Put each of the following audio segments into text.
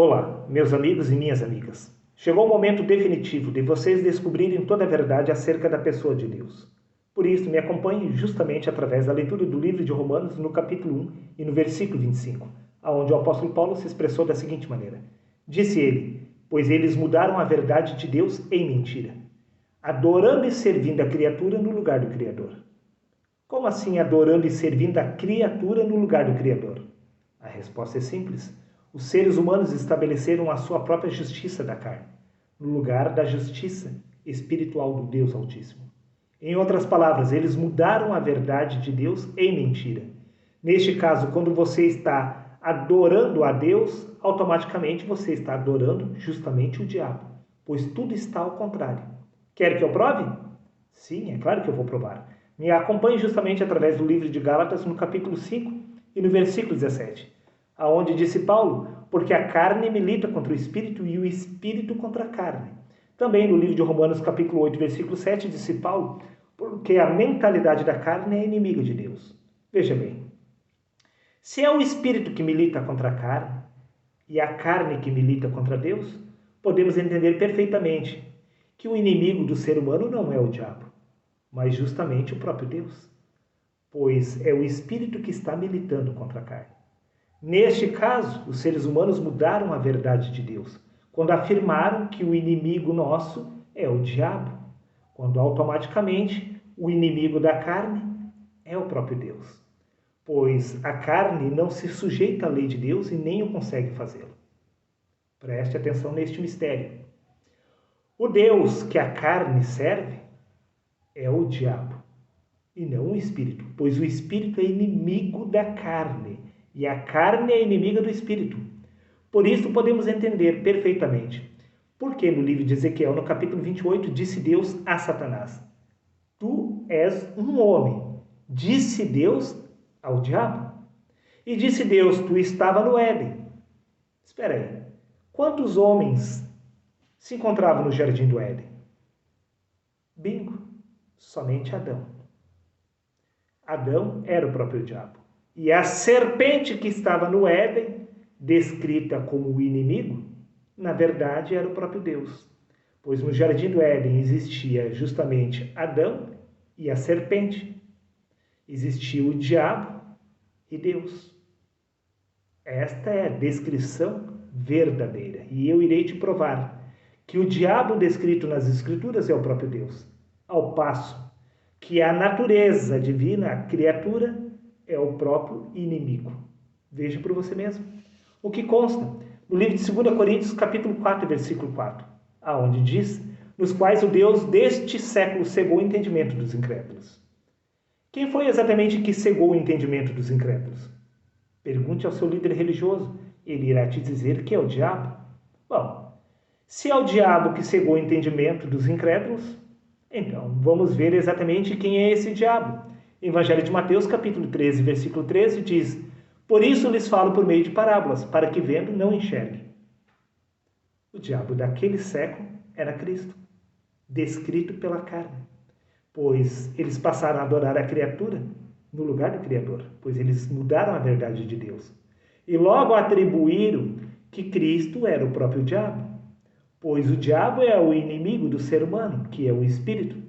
Olá, meus amigos e minhas amigas. Chegou o momento definitivo de vocês descobrirem toda a verdade acerca da pessoa de Deus. Por isso, me acompanhe justamente através da leitura do livro de Romanos, no capítulo 1 e no versículo 25, onde o apóstolo Paulo se expressou da seguinte maneira: Disse ele, pois eles mudaram a verdade de Deus em mentira, adorando e servindo a criatura no lugar do Criador. Como assim adorando e servindo a criatura no lugar do Criador? A resposta é simples. Os seres humanos estabeleceram a sua própria justiça da carne, no lugar da justiça espiritual do Deus Altíssimo. Em outras palavras, eles mudaram a verdade de Deus em mentira. Neste caso, quando você está adorando a Deus, automaticamente você está adorando justamente o diabo, pois tudo está ao contrário. Quer que eu prove? Sim, é claro que eu vou provar. Me acompanhe justamente através do livro de Gálatas, no capítulo 5 e no versículo 17. Aonde disse Paulo, porque a carne milita contra o espírito e o espírito contra a carne. Também no livro de Romanos, capítulo 8, versículo 7, disse Paulo, porque a mentalidade da carne é inimiga de Deus. Veja bem, se é o espírito que milita contra a carne e a carne que milita contra Deus, podemos entender perfeitamente que o inimigo do ser humano não é o diabo, mas justamente o próprio Deus, pois é o espírito que está militando contra a carne. Neste caso, os seres humanos mudaram a verdade de Deus, quando afirmaram que o inimigo nosso é o diabo, quando automaticamente o inimigo da carne é o próprio Deus, pois a carne não se sujeita à lei de Deus e nem o consegue fazê-lo. Preste atenção neste mistério. O Deus que a carne serve é o diabo, e não o espírito, pois o espírito é inimigo da carne. E a carne é inimiga do espírito. Por isso podemos entender perfeitamente porque no livro de Ezequiel, no capítulo 28, disse Deus a Satanás: Tu és um homem. Disse Deus ao diabo. E disse Deus: Tu estava no Éden. Espera aí. Quantos homens se encontravam no jardim do Éden? Bingo. Somente Adão. Adão era o próprio diabo. E a serpente que estava no Éden, descrita como o inimigo, na verdade era o próprio Deus. Pois no jardim do Éden existia justamente Adão e a serpente. Existia o diabo e Deus. Esta é a descrição verdadeira. E eu irei te provar que o diabo descrito nas Escrituras é o próprio Deus. Ao passo que a natureza divina, a criatura, é o próprio inimigo. Veja por você mesmo. O que consta no livro de 2 Coríntios, capítulo 4, versículo 4, aonde diz, nos quais o Deus deste século cegou o entendimento dos incrédulos. Quem foi exatamente que cegou o entendimento dos incrédulos? Pergunte ao seu líder religioso. Ele irá te dizer que é o diabo. Bom, se é o diabo que cegou o entendimento dos incrédulos, então vamos ver exatamente quem é esse diabo. Evangelho de Mateus, capítulo 13, versículo 13, diz: Por isso lhes falo por meio de parábolas, para que vendo não enxerguem. O diabo daquele século era Cristo, descrito pela carne, pois eles passaram a adorar a criatura no lugar do Criador, pois eles mudaram a verdade de Deus. E logo atribuíram que Cristo era o próprio diabo, pois o diabo é o inimigo do ser humano, que é o espírito.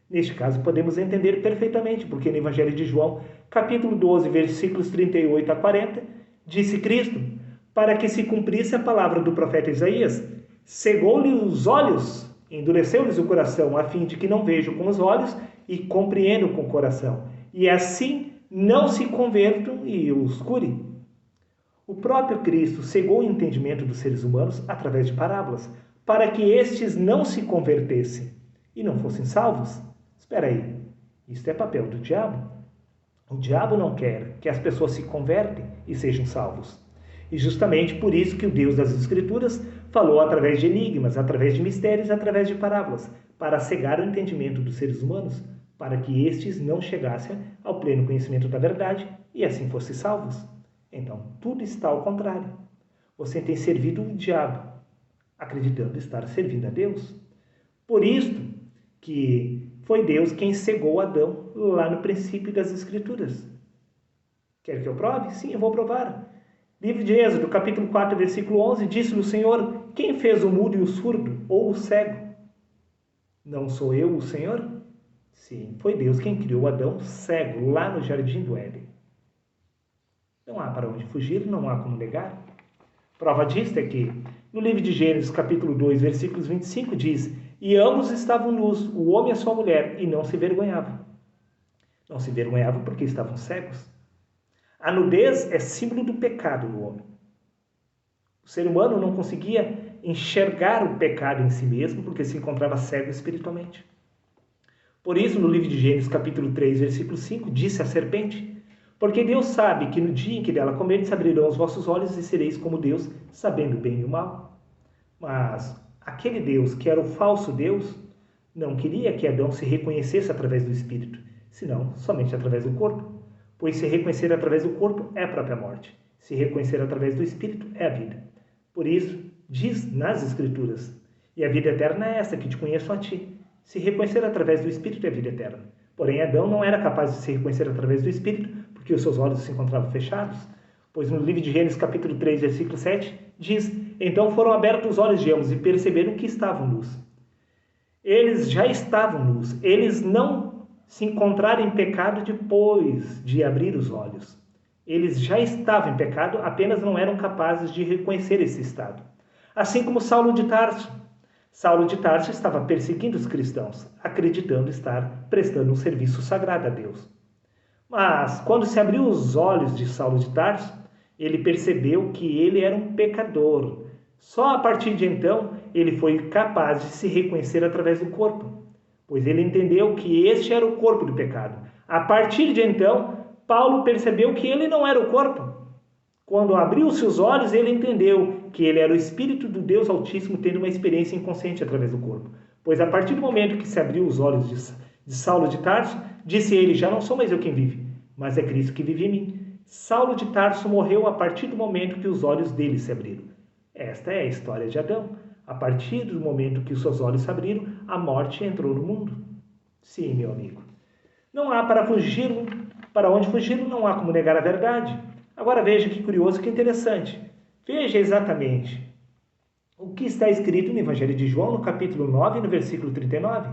Neste caso, podemos entender perfeitamente, porque no Evangelho de João, capítulo 12, versículos 38 a 40, disse Cristo, para que se cumprisse a palavra do profeta Isaías, cegou-lhe os olhos, endureceu-lhes o coração, a fim de que não vejam com os olhos e compreendam com o coração, e assim não se convertam e os cure. O próprio Cristo cegou o entendimento dos seres humanos através de parábolas, para que estes não se convertessem e não fossem salvos. Espera aí, isso é papel do diabo? O diabo não quer que as pessoas se convertem e sejam salvos. E justamente por isso que o Deus das Escrituras falou através de enigmas, através de mistérios, através de parábolas, para cegar o entendimento dos seres humanos, para que estes não chegassem ao pleno conhecimento da verdade e assim fossem salvos. Então, tudo está ao contrário. Você tem servido o diabo, acreditando estar servindo a Deus. Por isso que foi Deus quem cegou Adão lá no princípio das Escrituras. Quer que eu prove? Sim, eu vou provar. Livro de Êxodo, capítulo 4, versículo 11, disse-lhe o Senhor: quem fez o mudo e o surdo, ou o cego? Não sou eu o Senhor? Sim, foi Deus quem criou Adão cego, lá no jardim do Éden. Não há para onde fugir, não há como negar. Prova disto é que, no livro de Gênesis, capítulo 2, versículos 25, diz: e ambos estavam nus, o homem e a sua mulher, e não se vergonhavam. Não se vergonhavam porque estavam cegos. A nudez é símbolo do pecado no homem. O ser humano não conseguia enxergar o pecado em si mesmo porque se encontrava cego espiritualmente. Por isso, no livro de Gênesis, capítulo 3, versículo 5, disse a serpente: porque Deus sabe que no dia em que dela comerdes se abrirão os vossos olhos e sereis como Deus, sabendo o bem e o mal. Mas aquele Deus, que era o falso Deus, não queria que Adão se reconhecesse através do Espírito, senão somente através do corpo. Pois se reconhecer através do corpo é a própria morte. Se reconhecer através do Espírito é a vida. Por isso, diz nas Escrituras: e a vida eterna é esta, que te conheço a ti. Se reconhecer através do Espírito é a vida eterna. Porém, Adão não era capaz de se reconhecer através do Espírito, porque os seus olhos se encontravam fechados. Pois no livro de Gênesis, capítulo 3, versículo 7, diz: então foram abertos os olhos de ambos e perceberam que estavam nus. Eles já estavam nus. Eles não se encontraram em pecado depois de abrir os olhos. Eles já estavam em pecado, apenas não eram capazes de reconhecer esse estado. Assim como Saulo de Tarso. Saulo de Tarso estava perseguindo os cristãos, acreditando estar prestando um serviço sagrado a Deus. Mas, quando se abriu os olhos de Saulo de Tarso, ele percebeu que ele era um pecador. Só a partir de então, ele foi capaz de se reconhecer através do corpo, pois ele entendeu que este era o corpo do pecado. A partir de então, Paulo percebeu que ele não era o corpo. Quando abriu seus olhos, ele entendeu que ele era o Espírito do Deus Altíssimo tendo uma experiência inconsciente através do corpo. Pois a partir do momento que se abriu os olhos de Saulo de Tarso, disse ele: já não sou mais eu quem vive, mas é Cristo que vive em mim. Saulo de Tarso morreu a partir do momento que os olhos dele se abriram. Esta é a história de Adão. A partir do momento que os seus olhos se abriram, a morte entrou no mundo. Sim, meu amigo. Não há para fugir, para onde fugir, não há como negar a verdade. Agora veja que curioso, que interessante. Veja exatamente o que está escrito no Evangelho de João, no capítulo 9, no versículo 39.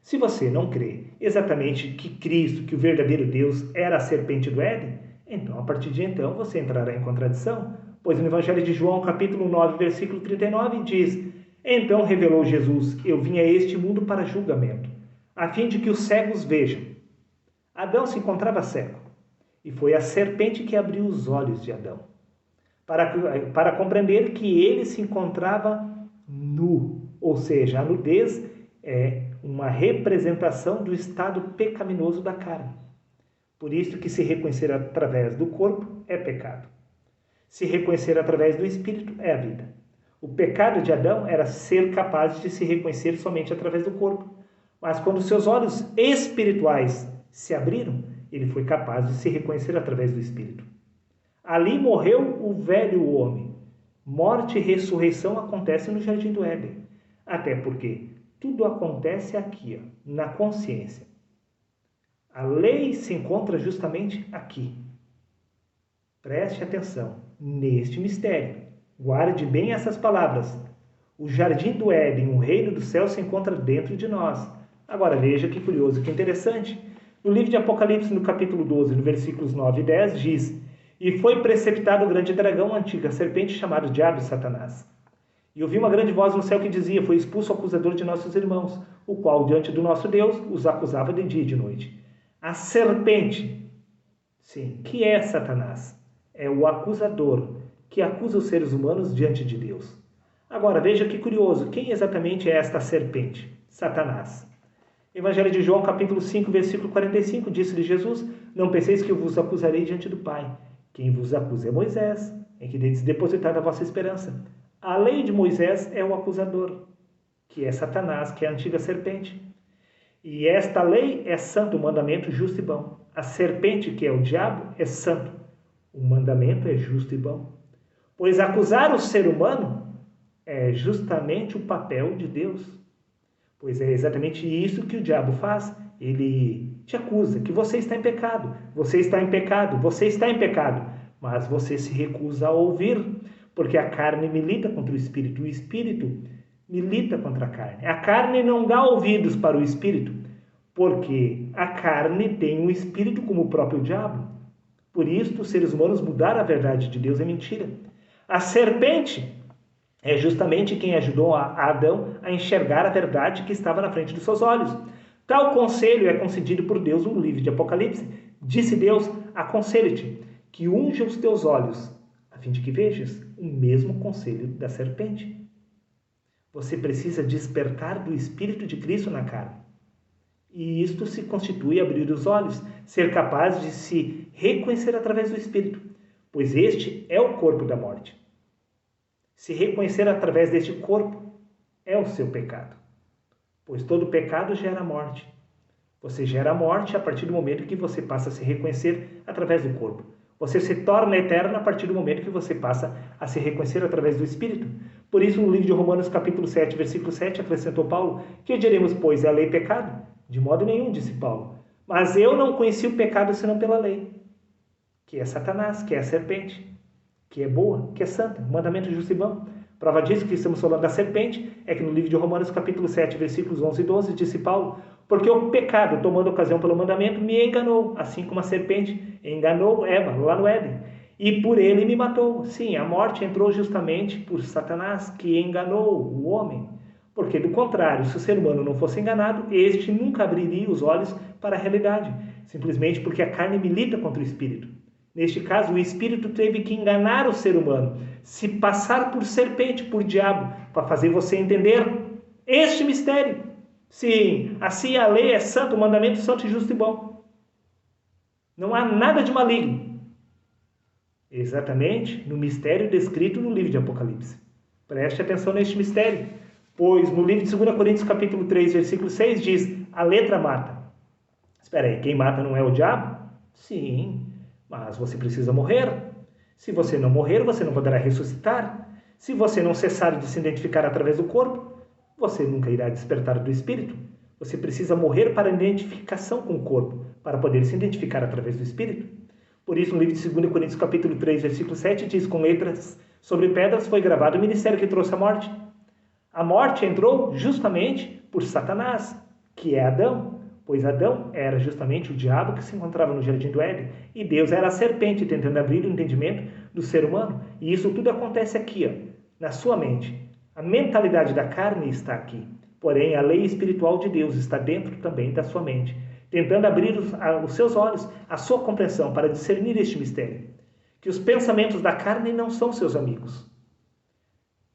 Se você não crê exatamente que Cristo, que o verdadeiro Deus, era a serpente do Éden, então, a partir de então, você entrará em contradição. Pois no Evangelho de João, capítulo 9, versículo 39, diz: então revelou Jesus: eu vim a este mundo para julgamento, a fim de que os cegos vejam. Adão se encontrava cego, e foi a serpente que abriu os olhos de Adão, para compreender que ele se encontrava nu, ou seja, a nudez é uma representação do estado pecaminoso da carne. Por isso que se reconhecer através do corpo é pecado. Se reconhecer através do Espírito é a vida. O pecado de Adão era ser capaz de se reconhecer somente através do corpo. Mas quando seus olhos espirituais se abriram, ele foi capaz de se reconhecer através do Espírito. Ali morreu o velho homem. Morte e ressurreição acontecem no Jardim do Éden. Até porque tudo acontece aqui, ó, na consciência. A lei se encontra justamente aqui. Preste atenção neste mistério. Guarde bem essas palavras. O Jardim do Éden, o reino do céu, se encontra dentro de nós. Agora veja que curioso, que interessante. No livro de Apocalipse, no capítulo 12, no versículos 9 e 10, diz: e foi preceptado o grande dragão, a antiga serpente, chamado Diabo e Satanás. E ouvi uma grande voz no céu que dizia: foi expulso o acusador de nossos irmãos, o qual, diante do nosso Deus, os acusava de dia e de noite. A serpente, sim, que é Satanás? É o acusador que acusa os seres humanos diante de Deus. Agora, veja que curioso, quem exatamente é esta serpente? Satanás. Evangelho de João, capítulo 5, versículo 45, disse-lhe Jesus: não penseis que eu vos acusarei diante do Pai. Quem vos acusa é Moisés, em que deveis depositar a vossa esperança. A lei de Moisés é o acusador, que é Satanás, que é a antiga serpente. E esta lei é santo, o mandamento justo e bom. A serpente, que é o diabo, é santo. O mandamento é justo e bom. Pois acusar o ser humano é justamente o papel de Deus. Pois é exatamente isso que o diabo faz. Ele te acusa que você está em pecado, você está em pecado, você está em pecado. mas você se recusa a ouvir, porque a carne milita contra o espírito milita contra a carne. A carne não dá ouvidos para o espírito, porque a carne tem um espírito como o próprio diabo. Por isso, os seres humanos mudaram a verdade de Deus é mentira. A serpente é justamente quem ajudou a Adão a enxergar a verdade que estava na frente dos seus olhos. Tal conselho é concedido por Deus no livro de Apocalipse. Disse Deus: aconselho-te que unja os teus olhos, a fim de que vejas o mesmo conselho da serpente. Você precisa despertar do Espírito de Cristo na carne. E isto se constitui abrir os olhos, ser capaz de se reconhecer através do Espírito, pois este é o corpo da morte. Se reconhecer através deste corpo é o seu pecado, pois todo pecado gera morte. Você gera morte a partir do momento que você passa a se reconhecer através do corpo. Você se torna eterno a partir do momento que você passa a se reconhecer através do Espírito. Por isso, no livro de Romanos, capítulo 7, versículo 7, acrescentou Paulo: que diremos, pois, é a lei pecado? De modo nenhum, disse Paulo. Mas eu não conheci o pecado senão pela lei, que é Satanás, que é a serpente, que é boa, que é santa, mandamento justo e bom. Prova disso que estamos falando da serpente é que no livro de Romanos, capítulo 7, versículos 11 e 12, disse Paulo: porque o pecado, tomando ocasião pelo mandamento, me enganou, assim como a serpente enganou Eva, lá no Éden, e por ele me matou. Sim, a morte entrou justamente por Satanás, que enganou o homem. Porque, do contrário, se o ser humano não fosse enganado, este nunca abriria os olhos para a realidade, simplesmente porque a carne milita contra o espírito. Neste caso, o espírito teve que enganar o ser humano, se passar por serpente, por diabo, para fazer você entender este mistério. Sim, assim a lei é santa, o mandamento santo, justo e bom. Não há nada de maligno. Exatamente no mistério descrito no livro de Apocalipse. Preste atenção neste mistério, pois no livro de 2 Coríntios, capítulo 3, versículo 6, diz: a letra mata. Espera aí, quem mata não é o diabo? Sim, mas você precisa morrer. Se você não morrer, você não poderá ressuscitar. Se você não cessar de se identificar através do corpo, você nunca irá despertar do espírito. Você precisa morrer para a identificação com o corpo, para poder se identificar através do espírito. Por isso, no livro de 2 Coríntios, capítulo 3, versículo 7, diz: com letras sobre pedras foi gravado o ministério que trouxe a morte. A morte entrou justamente por Satanás, que é Adão, pois Adão era justamente o diabo que se encontrava no jardim do Éden, e Deus era a serpente tentando abrir o entendimento do ser humano. E isso tudo acontece aqui, na sua mente. A mentalidade da carne está aqui, porém a lei espiritual de Deus está dentro também da sua mente, tentando abrir os seus olhos, a sua compreensão para discernir este mistério, que os pensamentos da carne não são seus amigos.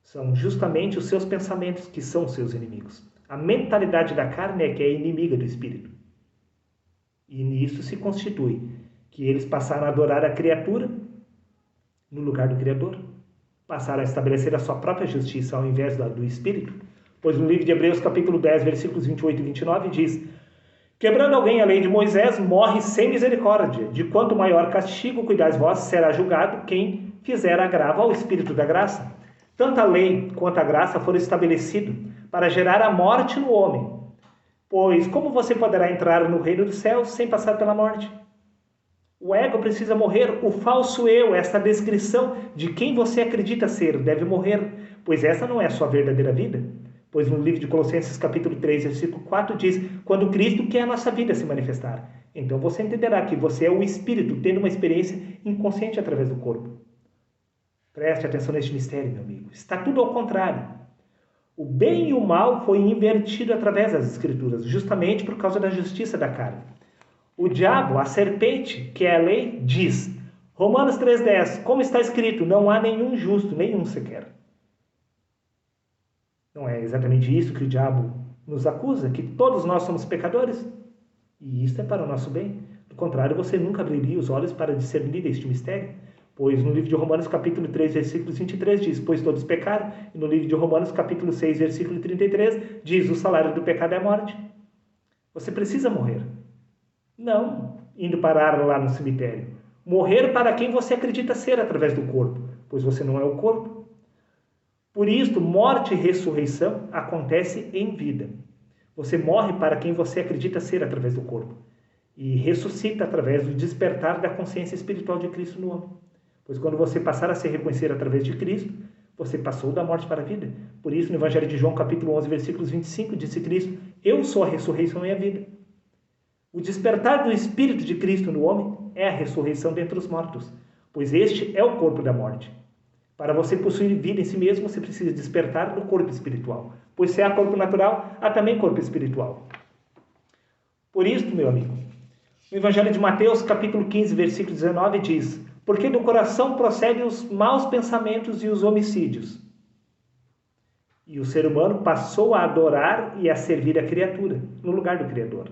São justamente os seus pensamentos que são seus inimigos. A mentalidade da carne é que é inimiga do espírito. E nisso se constitui que eles passaram a adorar a criatura no lugar do Criador. Passaram a estabelecer a sua própria justiça ao invés do espírito. Pois no livro de Hebreus, capítulo 10, versículos 28 e 29, diz: quebrando alguém a lei de Moisés, morre sem misericórdia. De quanto maior castigo cuidais vós, será julgado quem fizer agravo ao espírito da graça. Tanto a lei quanto a graça foram estabelecidos para gerar a morte no homem. Pois como você poderá entrar no reino dos céus sem passar pela morte? O ego precisa morrer, o falso eu, esta descrição de quem você acredita ser, deve morrer, pois essa não é a sua verdadeira vida. Pois no livro de Colossenses, capítulo 3, versículo 4, diz: quando Cristo, que é a nossa vida, se manifestar. Então você entenderá que você é o espírito, tendo uma experiência inconsciente através do corpo. Preste atenção neste mistério, meu amigo. Está tudo ao contrário. O bem e o mal foi invertido através das Escrituras, justamente por causa da justiça da carne. O diabo, a serpente, que é a lei, diz, Romanos 3,10, como está escrito, não há nenhum justo, nenhum sequer. Não é exatamente isso que o diabo nos acusa, que todos nós somos pecadores? E isto é para o nosso bem. Do contrário, você nunca abriria os olhos para discernir este mistério. Pois no livro de Romanos, capítulo 3, versículo 23, diz, pois todos pecaram. E no livro de Romanos, capítulo 6, versículo 33, diz, o salário do pecado é a morte. Você precisa morrer. Não indo parar lá no cemitério. Morrer para quem você acredita ser através do corpo, pois você não é o corpo. Por isso, morte e ressurreição acontece em vida. Você morre para quem você acredita ser através do corpo. E ressuscita através do despertar da consciência espiritual de Cristo no homem. Pois quando você passar a se reconhecer através de Cristo, você passou da morte para a vida. Por isso, no Evangelho de João, capítulo 11, versículos 25, disse Cristo: eu sou a ressurreição e a vida. O despertar do Espírito de Cristo no homem é a ressurreição dentre os mortos, pois este é o corpo da morte. Para você possuir vida em si mesmo, você precisa despertar do corpo espiritual. Pois se há corpo natural, há também corpo espiritual. Por isso, meu amigo, no Evangelho de Mateus, capítulo 15, versículo 19, diz: porque do coração procedem os maus pensamentos e os homicídios. E o ser humano passou a adorar e a servir a criatura, no lugar do Criador.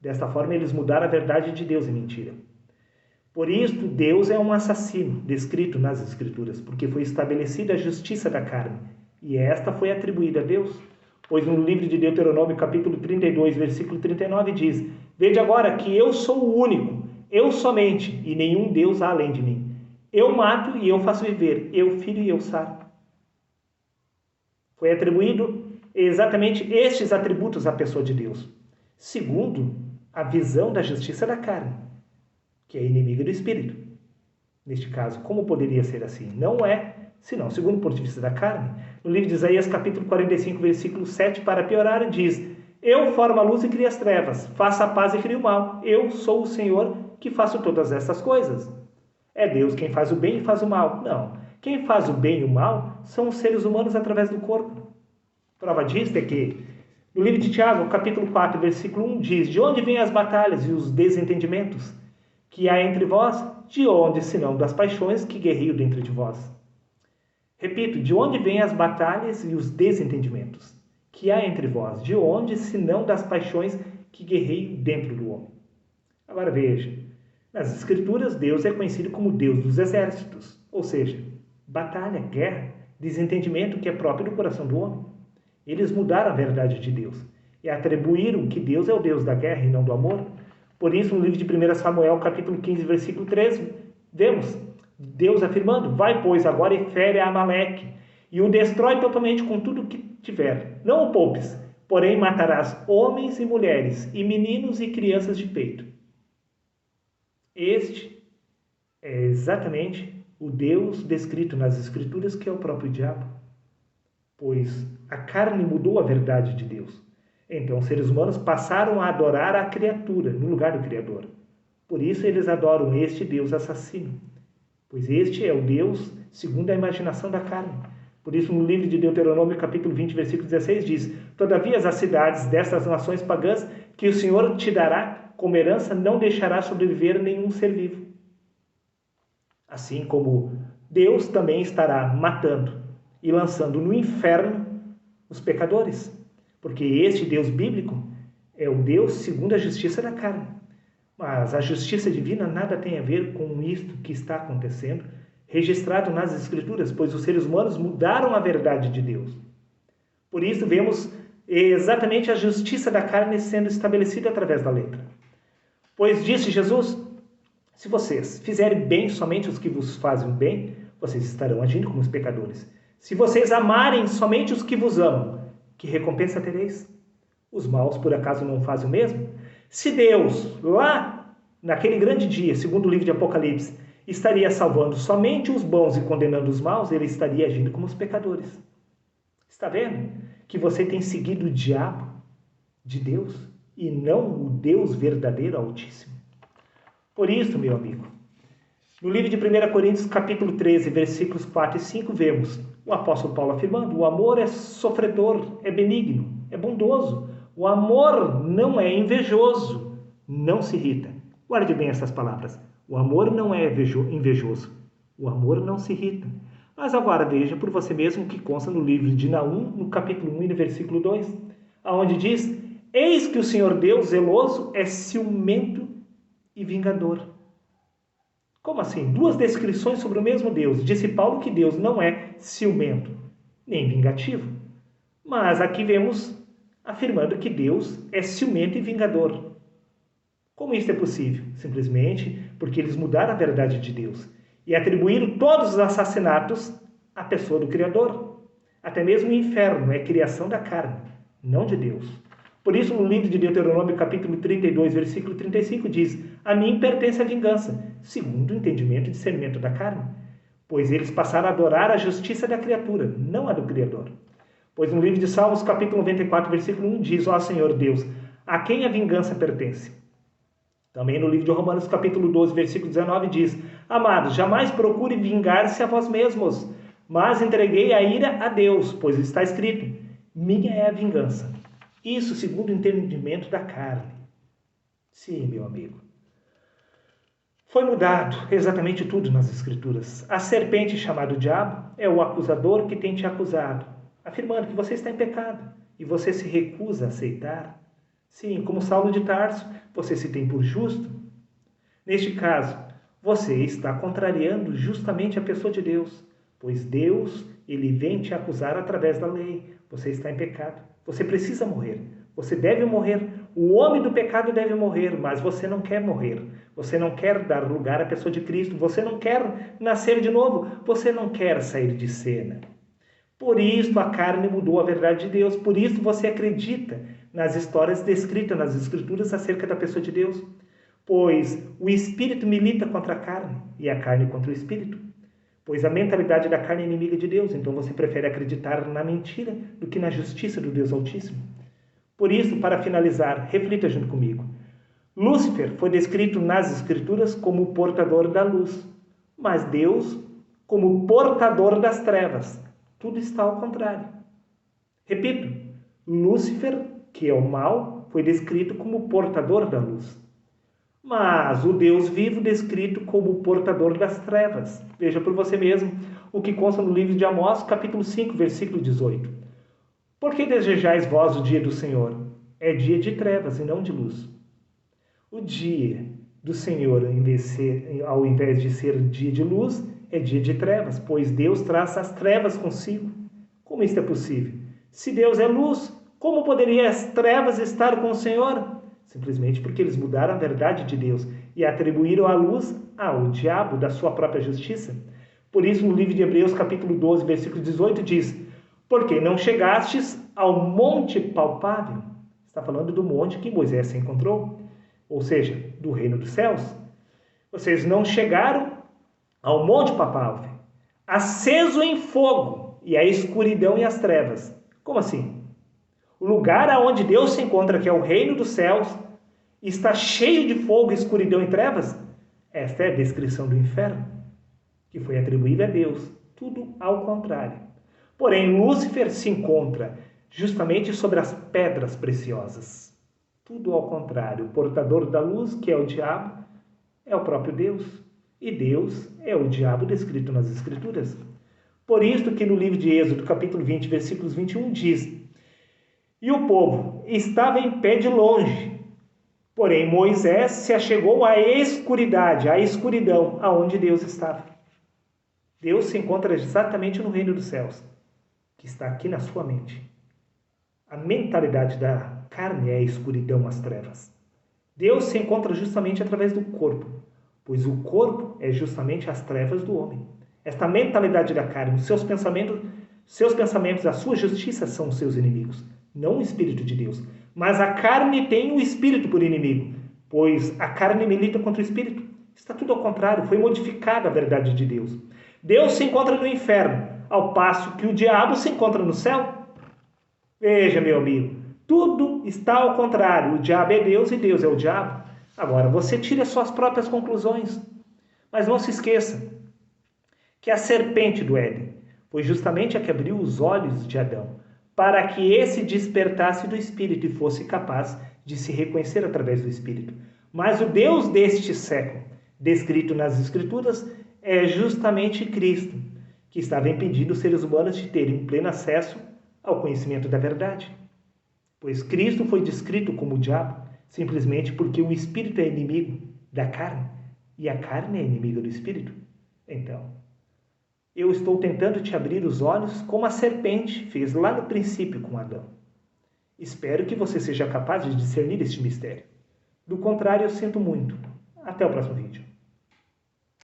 Desta forma, eles mudaram a verdade de Deus em mentira. Por isto, Deus é um assassino, descrito nas Escrituras, porque foi estabelecida a justiça da carne, e esta foi atribuída a Deus. Pois no livro de Deuteronômio, capítulo 32, versículo 39, diz: vede agora que eu sou o único, eu somente, e nenhum Deus há além de mim. Eu mato e eu faço viver, eu filho e eu saro. Foi atribuído exatamente estes atributos à pessoa de Deus, segundo a visão da justiça da carne, que é inimiga do Espírito. Neste caso, como poderia ser assim? Não é, senão, segundo o ponto de vista da carne. No livro de Isaías, capítulo 45, versículo 7, para piorar, diz: eu formo a luz e crio as trevas, faço a paz e crio o mal. Eu sou o Senhor que faço todas essas coisas. É Deus quem faz o bem e faz o mal? Não. Quem faz o bem e o mal são os seres humanos através do corpo. Prova disso é que, no livro de Tiago, capítulo 4, versículo 1, diz: de onde vêm as batalhas e os desentendimentos que há entre vós? De onde, senão das paixões que guerreiam dentro de vós? Repito, de onde vêm as batalhas e os desentendimentos que há entre vós? De onde, senão das paixões que guerreiam dentro do homem? Agora veja, nas Escrituras, Deus é conhecido como Deus dos exércitos, ou seja, batalha, guerra, desentendimento que é próprio do coração do homem. Eles mudaram a verdade de Deus e atribuíram que Deus é o Deus da guerra e não do amor. Por isso, no livro de 1 Samuel, capítulo 15, versículo 13, vemos Deus afirmando: vai, pois, agora e fere a Amaleque, e o destrói totalmente com tudo que tiver. Não o poupes, porém matarás homens e mulheres, e meninos e crianças de peito. Este é exatamente o Deus descrito nas Escrituras, que é o próprio diabo. Pois a carne mudou a verdade de Deus. Então os seres humanos passaram a adorar a criatura no lugar do Criador. Por isso eles adoram este Deus assassino, pois este é o Deus segundo a imaginação da carne. Por isso no livro de Deuteronômio, capítulo 20, versículo 16, diz: todavia as cidades dessas nações pagãs que o Senhor te dará como herança não deixará sobreviver nenhum ser vivo. Assim como Deus também estará matando e lançando no inferno os pecadores, porque este Deus bíblico é o Deus segundo a justiça da carne. Mas a justiça divina nada tem a ver com isto que está acontecendo, registrado nas Escrituras, pois os seres humanos mudaram a verdade de Deus. Por isso vemos exatamente a justiça da carne sendo estabelecida através da letra. Pois disse Jesus: se vocês fizerem bem somente os que vos fazem bem, vocês estarão agindo como os pecadores. Se vocês amarem somente os que vos amam, que recompensa tereis? Os maus por acaso não fazem o mesmo? Se Deus, lá naquele grande dia, segundo o livro de Apocalipse, estaria salvando somente os bons e condenando os maus, ele estaria agindo como os pecadores. Está vendo que você tem seguido o diabo de Deus e não o Deus verdadeiro Altíssimo? Por isso, meu amigo, no livro de 1 Coríntios, capítulo 13, versículos 4 e 5, vemos o apóstolo Paulo afirmando: o amor é sofredor, é benigno, é bondoso. O amor não é invejoso, não se irrita. Guarde bem essas palavras. O amor não é invejoso, o amor não se irrita. Mas agora veja por você mesmo o que consta no livro de Naum, no capítulo 1 e no versículo 2, aonde diz: eis que o Senhor Deus zeloso é ciumento e vingador. Como assim? Duas descrições sobre o mesmo Deus. Disse Paulo que Deus não é ciumento, nem vingativo. Mas aqui vemos afirmando que Deus é ciumento e vingador. Como isso é possível? Simplesmente porque eles mudaram a verdade de Deus e atribuíram todos os assassinatos à pessoa do Criador. Até mesmo o inferno é criação da carne, não de Deus. Por isso, no livro de Deuteronômio, capítulo 32, versículo 35, diz: a mim pertence a vingança, segundo o entendimento e discernimento da carne. pois eles passaram a adorar a justiça da criatura, não a do Criador. Pois no livro de Salmos, capítulo 94, versículo 1, diz: ó Senhor Deus, a quem a vingança pertence? Também no livro de Romanos, capítulo 12, versículo 19, diz: amados, jamais procure vingar-se a vós mesmos, mas entreguei a ira a Deus, pois está escrito: minha é a vingança. Isso segundo o entendimento da carne. Sim, meu amigo. Foi mudado exatamente tudo nas Escrituras. A serpente chamada diabo é o acusador que tem te acusado, afirmando que você está em pecado e você se recusa a aceitar. Sim, como Saulo de Tarso, você se tem por justo. Neste caso, você está contrariando justamente a pessoa de Deus, pois Deus, ele vem te acusar através da lei. Você está em pecado. Você precisa morrer. Você deve morrer. O homem do pecado deve morrer, mas você não quer morrer. Você não quer dar lugar à pessoa de Cristo. Você não quer nascer de novo. Você não quer sair de cena. Por isso a carne mudou a verdade de Deus. Por isso você acredita nas histórias descritas nas Escrituras acerca da pessoa de Deus. Pois o Espírito milita contra a carne e a carne contra o Espírito. Pois a mentalidade da carne é inimiga de Deus. Então você prefere acreditar na mentira do que na justiça do Deus Altíssimo. Por isso, para finalizar, reflita junto comigo. Lúcifer foi descrito nas Escrituras como o portador da luz, mas Deus como o portador das trevas. Tudo está ao contrário. Repito, Lúcifer, que é o mal, foi descrito como o portador da luz, mas o Deus vivo descrito como o portador das trevas. Veja por você mesmo o que consta no livro de Amós, capítulo 5, versículo 18. Por que desejais vós o dia do Senhor? É dia de trevas e não de luz. O dia do Senhor, ao invés de ser dia de luz, é dia de trevas, pois Deus traz as trevas consigo. Como isso é possível? Se Deus é luz, como poderia as trevas estar com o Senhor? Simplesmente porque eles mudaram a verdade de Deus e atribuíram a luz ao diabo da sua própria justiça. Por isso, no livro de Hebreus, capítulo 12, versículo 18, diz: porque não chegastes ao monte palpável. Está falando do monte que Moisés se encontrou, ou seja, do reino dos céus. Vocês não chegaram ao monte palpável, aceso em fogo, e a escuridão e as trevas. Como assim? O lugar aonde Deus se encontra, que é o reino dos céus, está cheio de fogo, escuridão e trevas? Esta é a descrição do inferno, que foi atribuída a Deus. Tudo ao contrário. Porém, Lúcifer se encontra justamente sobre as pedras preciosas. Tudo ao contrário. O portador da luz, que é o diabo, é o próprio Deus. E Deus é o diabo descrito nas Escrituras. Por isto que no livro de Êxodo, capítulo 20, versículos 21, diz: e o povo estava em pé de longe, porém Moisés se achegou à escuridade, à escuridão, aonde Deus estava. Deus se encontra exatamente no reino dos céus, que está aqui na sua mente. A mentalidade da carne é a escuridão, as trevas. Deus se encontra justamente através do corpo, pois o corpo é justamente as trevas do homem. Esta mentalidade da carne, seus pensamentos, a sua justiça são os seus inimigos, não o Espírito de Deus. Mas a carne tem o Espírito por inimigo, pois a carne milita contra o Espírito. Está tudo ao contrário, foi modificada a verdade de Deus. Deus se encontra no inferno, ao passo que o diabo se encontra no céu. Veja, meu amigo, tudo está ao contrário. O diabo é Deus e Deus é o diabo. Agora, você tire as suas próprias conclusões. Mas não se esqueça que a serpente do Éden foi justamente a que abriu os olhos de Adão, para que esse despertasse do Espírito e fosse capaz de se reconhecer através do Espírito. Mas o Deus deste século, descrito nas Escrituras, é justamente Cristo, que estava impedindo os seres humanos de terem pleno acesso ao conhecimento da verdade. Pois Cristo foi descrito como o diabo, simplesmente porque o Espírito é inimigo da carne, e a carne é inimiga do Espírito. Então, eu estou tentando te abrir os olhos como a serpente fez lá no princípio com Adão. Espero que você seja capaz de discernir este mistério. Do contrário, eu sinto muito. Até o próximo vídeo.